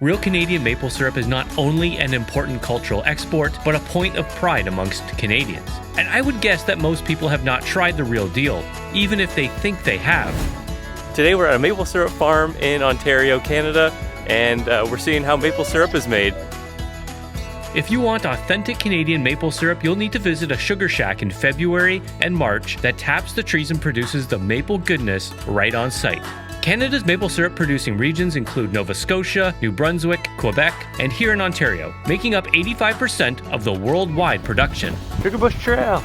Real Canadian maple syrup is not only an important cultural export, but a point of pride amongst Canadians. And I would guess that most people have not tried the real deal, even if they think they have. Today we're at a maple syrup farm in Ontario, Canada, and we're seeing how maple syrup is made. If you want authentic Canadian maple syrup, you'll need to visit a sugar shack in February and March that taps the trees and produces the maple goodness right on site. Canada's maple syrup producing regions include Nova Scotia, New Brunswick, Quebec, and here in Ontario, making up 85% of the worldwide production. Sugar Bush Trail.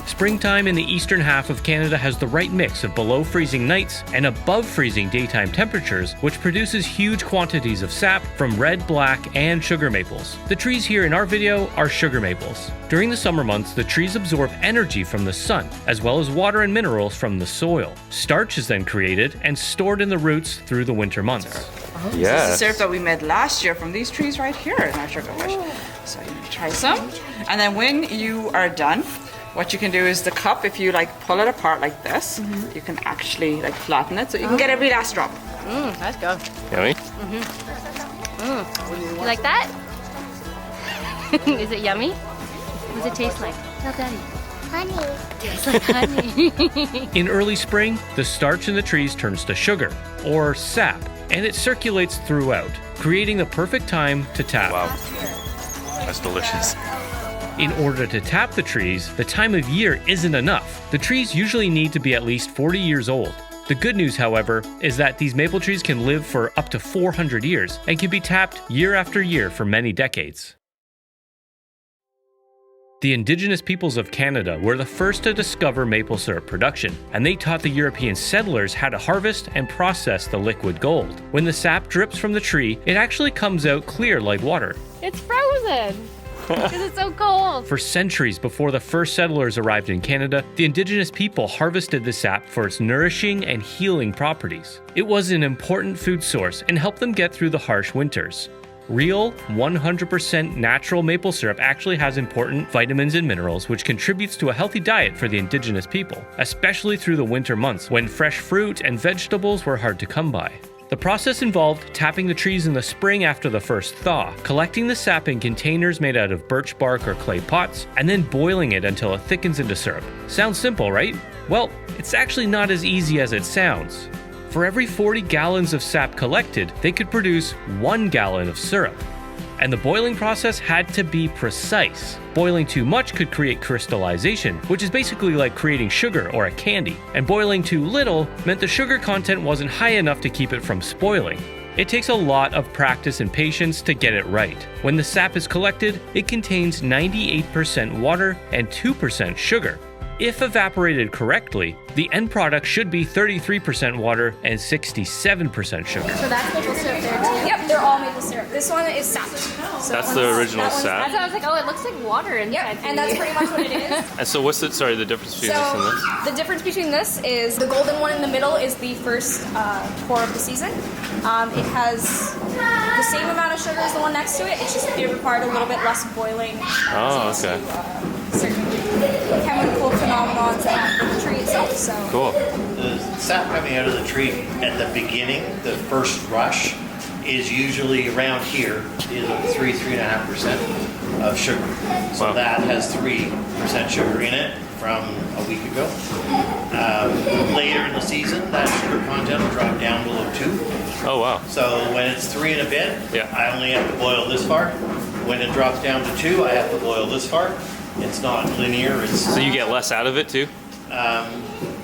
Springtime in the eastern half of Canada has the right mix of below freezing nights and above freezing daytime temperatures, which produces huge quantities of sap from red, black, and sugar maples. The trees here in our video are sugar maples. During the summer months, the trees absorb energy from the sun, as well as water and minerals from the soil. Starch is then created and stored in the roots through the winter months. Oh, yes. This is the syrup that we made last year from these trees right here in our sugar bush. So you try some, and then when you are done, what you can do is the cup, if you like pull it apart like this, you can actually like flatten it so you can get every last drop. Let's go. Yummy? You like that? Is it yummy? What does it taste like? Tell Daddy. Honey. Tastes like honey. In early spring, the starch in the trees turns to sugar, or sap, and it circulates throughout, creating the perfect time to tap. Wow. That's delicious. In order to tap the trees, the time of year isn't enough. The trees usually need to be at least 40 years old. The good news, however, is that these maple trees can live for up to 400 years and can be tapped year after year for many decades. The Indigenous peoples of Canada were the first to discover maple syrup production, and they taught the European settlers how to harvest and process the liquid gold. When the sap drips from the tree, it actually comes out clear like water. It's frozen. Because it's so cold. For centuries before the first settlers arrived in Canada, the Indigenous people harvested the sap for its nourishing and healing properties. It was an important food source and helped them get through the harsh winters. Real, 100% natural maple syrup actually has important vitamins and minerals, which contributes to a healthy diet for the Indigenous people, especially through the winter months when fresh fruit and vegetables were hard to come by. The process involved tapping the trees in the spring after the first thaw, collecting the sap in containers made out of birch bark or clay pots, and then boiling it until it thickens into syrup. Sounds simple, right? Well, it's actually not as easy as it sounds. For every 40 gallons of sap collected, they could produce 1 gallon of syrup. And the boiling process had to be precise. Boiling too much could create crystallization, which is basically like creating sugar or a candy. And boiling too little meant the sugar content wasn't high enough to keep it from spoiling. It takes a lot of practice and patience to get it right. When the sap is collected, it contains 98% water and 2% sugar. If evaporated correctly, the end product should be 33% water and 67% sugar. So that's maple syrup there too? Yep, they're all maple syrup. This one is sap. So That's the original sap. So I was like, oh, it looks like water inside. Yep, and that's pretty much what it is. And so what's the difference between this and this? The difference between this is the golden one in the middle is the first pour of the season. It has the same amount of sugar as the one next to it. It's just it required a little bit less boiling. Oh, okay. Certain chemical phenomenons that happen with the tree itself. So Cool. The sap coming out of the tree at the beginning, the first rush, is usually around here is 3.5% of sugar. So Wow. that has 3% sugar in it from a week ago. Later in the season, that sugar content will drop down below 2. Oh, wow. So when it's 3 and a bit, Yeah. I only have to boil this far. When it drops down to 2, I have to boil this far. It's not linear. It's So you get less out of it too? not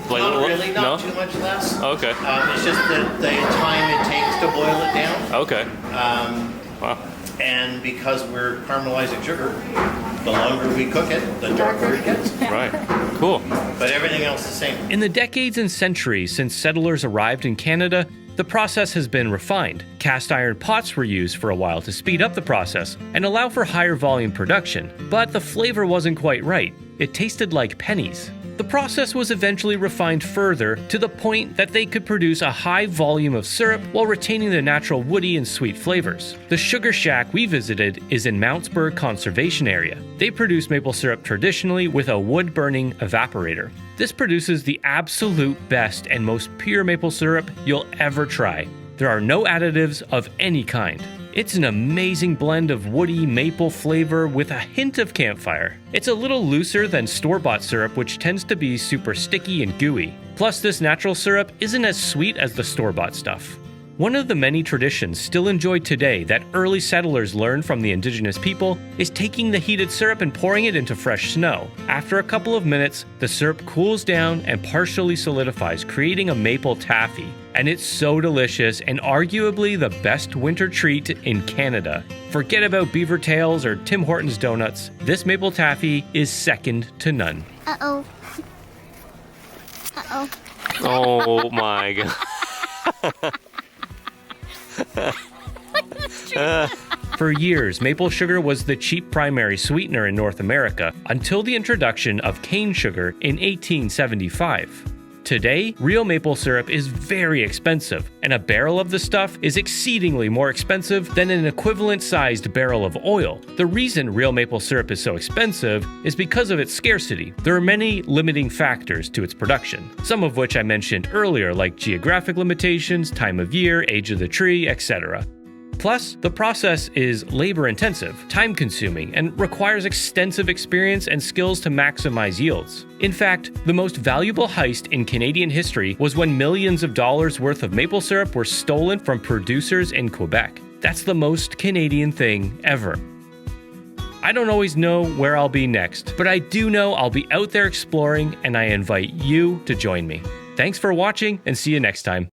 really, not too much less. Okay. It's just the time it takes to boil it down. Okay. Wow. And because we're caramelizing sugar, the longer we cook it, the darker it gets. Right. Cool. But everything else is the same. In the decades and centuries since settlers arrived in Canada, the process has been refined. Cast iron pots were used for a while to speed up the process and allow for higher volume production, but the flavor wasn't quite right. It tasted like pennies. The process was eventually refined further to the point that they could produce a high volume of syrup while retaining the natural woody and sweet flavors. The sugar shack we visited is in Mountsburg Conservation Area. They produce maple syrup traditionally with a wood-burning evaporator. This produces the absolute best and most pure maple syrup you'll ever try. There are no additives of any kind. It's an amazing blend of woody maple flavor with a hint of campfire. It's a little looser than store-bought syrup, which tends to be super sticky and gooey. Plus, this natural syrup isn't as sweet as the store-bought stuff. One of the many traditions still enjoyed today that early settlers learned from the indigenous people is taking the heated syrup and pouring it into fresh snow. After a couple of minutes, the syrup cools down and partially solidifies, creating a maple taffy. And it's so delicious and arguably the best winter treat in Canada. Forget about beaver tails or Tim Hortons donuts. This maple taffy is second to none. Uh-oh. Uh-oh. Oh my god. For years, maple sugar was the cheap primary sweetener in North America until the introduction of cane sugar in 1875. Today, real maple syrup is very expensive, and a barrel of the stuff is exceedingly more expensive than an equivalent-sized barrel of oil. The reason real maple syrup is so expensive is because of its scarcity. There are many limiting factors to its production, some of which I mentioned earlier, like geographic limitations, time of year, age of the tree, etc. Plus, the process is labor-intensive, time-consuming, and requires extensive experience and skills to maximize yields. In fact, the most valuable heist in Canadian history was when millions of dollars worth of maple syrup were stolen from producers in Quebec. That's the most Canadian thing ever. I don't always know where I'll be next, but I do know I'll be out there exploring, and I invite you to join me. Thanks for watching, and see you next time.